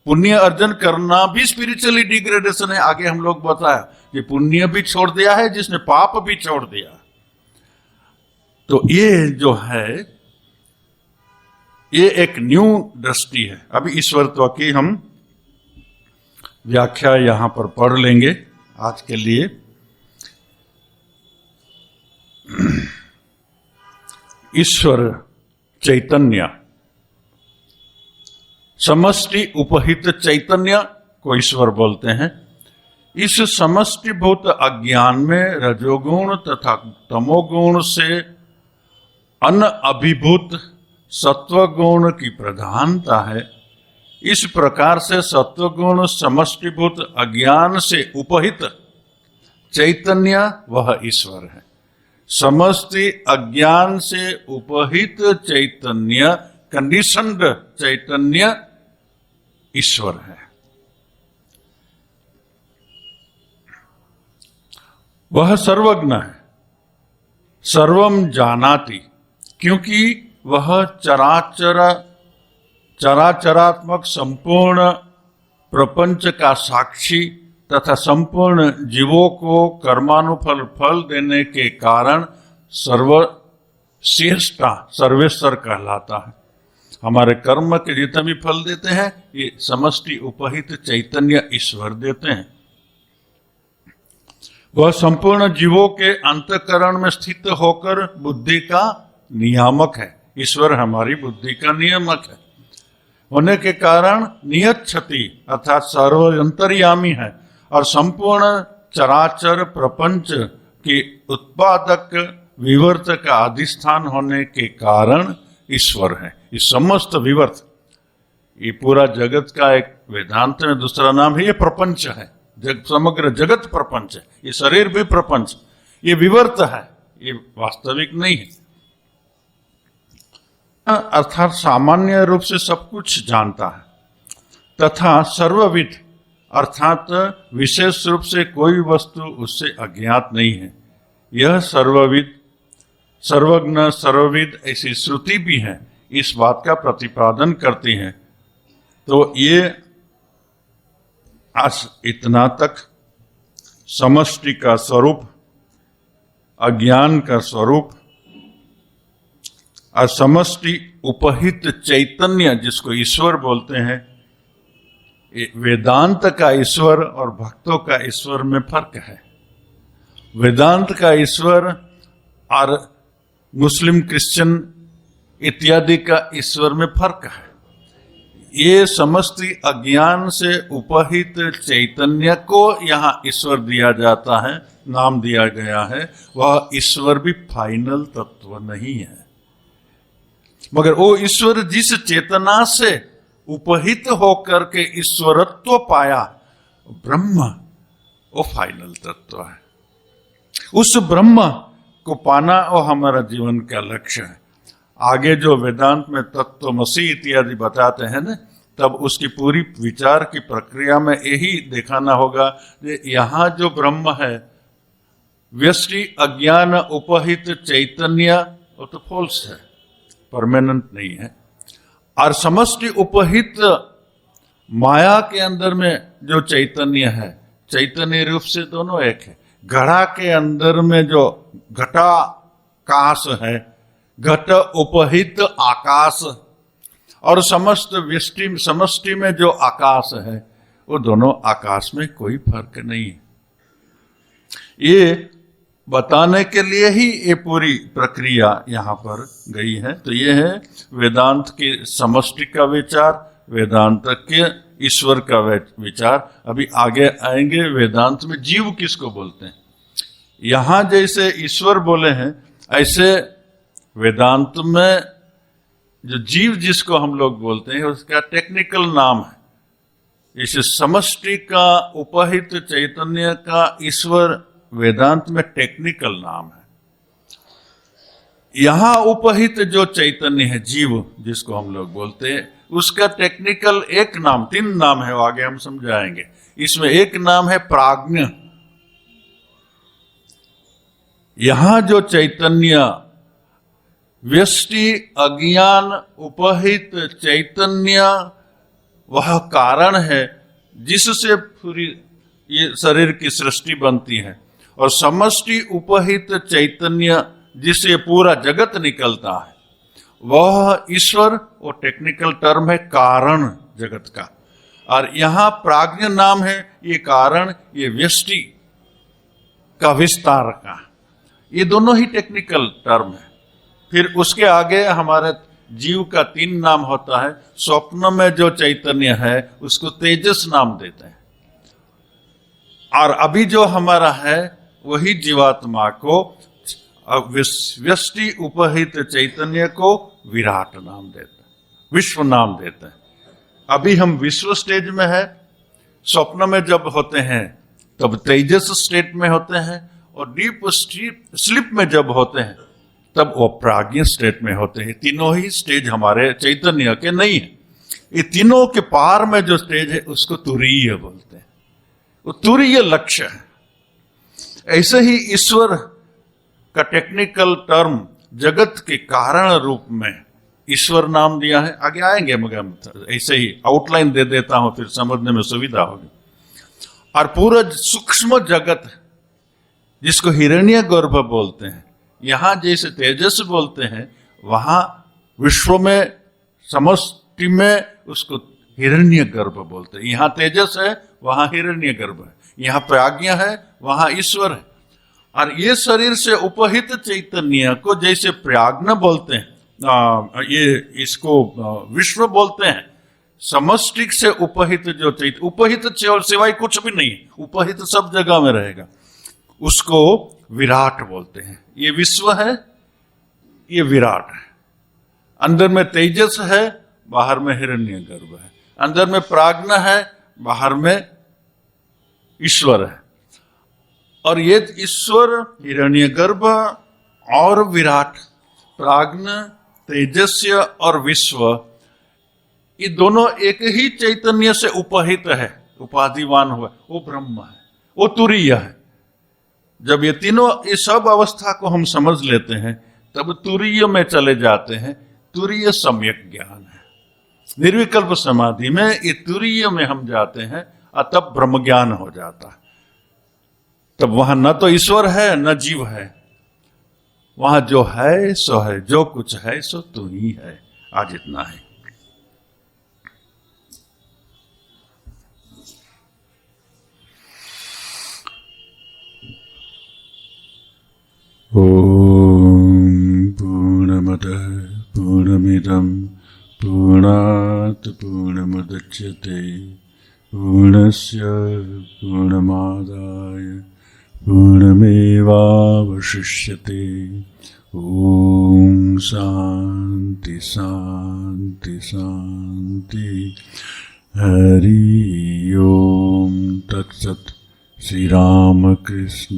पुण्य अर्जन करना भी स्पिरिचुअली डिग्रेडेशन है। आगे हम लोग बताया कि पुण्य भी छोड़ दिया है जिसने पाप भी छोड़ दिया। तो ये जो है, ये एक न्यू दृष्टि है। अभी ईश्वरत्व की हम व्याख्या यहां पर पढ़ लेंगे आज के लिए। ईश्वर चैतन्य, समष्टि उपहित चैतन्य को ईश्वर बोलते हैं। इस समष्टिभूत अज्ञान में रजोगुण तथा तमोगुण से अनअभिभूत सत्वगुण की प्रधानता है। इस प्रकार से सत्वगुण समष्टिभूत अज्ञान से उपहित चैतन्य वह ईश्वर है। समष्टि अज्ञान से उपहित चैतन्य, कंडीशनड चैतन्य ईश्वर है। वह सर्वज्ञ है, सर्वम जानाति, क्योंकि वह चराचरात्मक संपूर्ण प्रपंच का साक्षी तथा संपूर्ण जीवों को कर्मानुफल फल देने के कारण सर्वश्रेष्ठा सर्वेश्वर कहलाता है। हमारे कर्म के जितने भी फल देते हैं, ये समष्टि उपहित चैतन्य ईश्वर देते हैं। वह संपूर्ण जीवों के अंतःकरण में स्थित होकर बुद्धि का नियामक है। ईश्वर हमारी बुद्धि का नियामक है होने के कारण नियत क्षति अर्थात सर्वंतर्यामी है, और संपूर्ण चराचर प्रपंच के उत्पादक विवर्त का अधिष्ठान होने के कारण ईश्वर है। इस समस्त विवर्त, ये पूरा जगत का एक वेदांत में दूसरा नाम है, ये प्रपंच है। समग्र जगत प्रपंच है, ये शरीर भी प्रपंच, ये विवर्त है, ये वास्तविक नहीं है। अर्थात सामान्य रूप से सब कुछ जानता है तथा सर्वविद अर्थात विशेष रूप से कोई वस्तु उससे अज्ञात नहीं है। यह सर्वविद, सर्वज्ञ, सर्वविद ऐसी श्रुति भी है, इस बात का प्रतिपादन करती है। तो ये आज इतना तक समष्टि का स्वरूप, अज्ञान का स्वरूप, और समष्टि उपहित चैतन्य जिसको ईश्वर बोलते हैं। वेदांत का ईश्वर और भक्तों का ईश्वर में फर्क है। वेदांत का ईश्वर और मुस्लिम, क्रिश्चियन इत्यादि का ईश्वर में फर्क है। ये समष्टि अज्ञान से उपहित चैतन्य को यहाँ ईश्वर दिया जाता है, नाम दिया गया है। वह ईश्वर भी फाइनल तत्व नहीं है, मगर वो ईश्वर जिस चेतना से उपहित होकर के ईश्वरत्व पाया, ब्रह्म, वो फाइनल तत्व है। उस ब्रह्म को पाना वो हमारा जीवन का लक्ष्य है। आगे जो वेदांत में तत्वमसि इत्यादि बताते हैं ना, तब उसकी पूरी विचार की प्रक्रिया में यही दिखाना होगा कि यहाँ जो ब्रह्म है, व्यष्टि अज्ञान उपहित चैतन्य, वो तो फॉल्स है, परमानेंट नहीं है। और समष्टि उपहित माया के अंदर में जो चैतन्य है, चैतन्य रूप से दोनों एक है। घड़ा के अंदर में जो घटाकाश है, घट उपहित आकाश, और समस्त व्यष्टि समष्टि में जो आकाश है, वो दोनों आकाश में कोई फर्क नहीं है। ये बताने के लिए ही ये पूरी प्रक्रिया यहाँ पर गई है। तो ये है वेदांत की समष्टि का विचार, वेदांत के ईश्वर का विचार। अभी आगे आएंगे वेदांत में जीव किसको बोलते हैं। यहाँ जैसे ईश्वर बोले हैं, ऐसे वेदांत में जो जीव जिसको हम लोग बोलते हैं उसका टेक्निकल नाम है। इस समष्टि का, उपहित चैतन्य का ईश्वर वेदांत में टेक्निकल नाम है। यहां उपहित जो चैतन्य है, जीव जिसको हम लोग बोलते हैं, उसका टेक्निकल एक नाम, 3 नाम है, वो आगे हम समझाएंगे। इसमें एक नाम है प्राज्ञ। यहां जो चैतन्य व्यष्टि अज्ञान उपहित चैतन्य, वह कारण है जिससे पूरी ये शरीर की सृष्टि बनती है, और समष्टि उपहित चैतन्य जिससे पूरा जगत निकलता है, वह ईश्वर, वो टेक्निकल टर्म है कारण जगत का। और यहां प्राज्ञ नाम है ये कारण, ये व्यष्टि का विस्तार का। ये दोनों ही टेक्निकल टर्म है। फिर उसके आगे हमारे जीव का 3 नाम होता है। स्वप्न में जो चैतन्य है उसको तेजस नाम देते हैं, और अभी जो हमारा है वही जीवात्मा को, व्यष्टि उपहित चैतन्य को विराट नाम देते हैं, विश्व नाम देते हैं। अभी हम विश्व स्टेज में है। स्वप्न में जब होते हैं तब तेजस स्टेट में होते हैं, और डीप स्लीप में जब होते हैं तब वो प्राज्ञ स्टेट में होते हैं। तीनों ही स्टेज हमारे चैतन्य के नहीं है। ये तीनों के पार में जो स्टेज है उसको तुरीय बोलते हैं, वो तुरीय लक्ष्य है। ऐसे ही ईश्वर का टेक्निकल टर्म जगत के कारण रूप में ईश्वर नाम दिया है। आगे आएंगे, मगर ऐसे ही आउटलाइन दे देता हूं, फिर समझने में सुविधा होगी। और पूरा सूक्ष्म जगत जिसको हिरण्यगर्भ बोलते हैं, यहां जैसे तेजस बोलते हैं, वहां विश्व में समष्टि में उसको हिरण्यगर्भ बोलते हैं। यहां तेजस है, वहां हिरण्यगर्भ है। यहां प्राज्ञ है, वहां ईश्वर है। और ये शरीर से उपहित चैतन्य को जैसे प्राज्ञ बोलते हैं, ये इसको विश्व बोलते हैं। समष्टि से उपहित जो चैतन्य, उपहित सिवाय कुछ भी नहीं, उपहित सब जगह में रहेगा, उसको विराट बोलते हैं। ये विश्व है, ये विराट है। अंदर में तेजस है, बाहर में हिरण्यगर्भ है। अंदर में प्राज्ञ है, बाहर में ईश्वर है। और ये ईश्वर, हिरण्यगर्भ और विराट, प्राज्ञ, तेजस्य और विश्व, ये दोनों एक ही चैतन्य से उपहित है, उपाधिवान हुआ, वो ब्रह्म है, वो तुरीय है। जब ये तीनों, ये सब अवस्था को हम समझ लेते हैं, तब तुरीय में चले जाते हैं। तुरीय सम्यक ज्ञान है। निर्विकल्प समाधि में ये तुरीय में हम जाते हैं, और तब ब्रह्म ज्ञान हो जाता है। तब वहां न तो ईश्वर है न जीव है, वहां जो है सो है, जो कुछ है सो तू ही है। आज इतना है। ओम पूर्णमदः पूर्णमिदं पूर्णात् पूर्णमुदच्यते पूर्णस्य पूर्णमादाय पूर्णमेवावशिष्यते। ओम शांति शांति शांति। हरि ओम तत्सत्। श्री राम कृष्णार्पणमस्तु।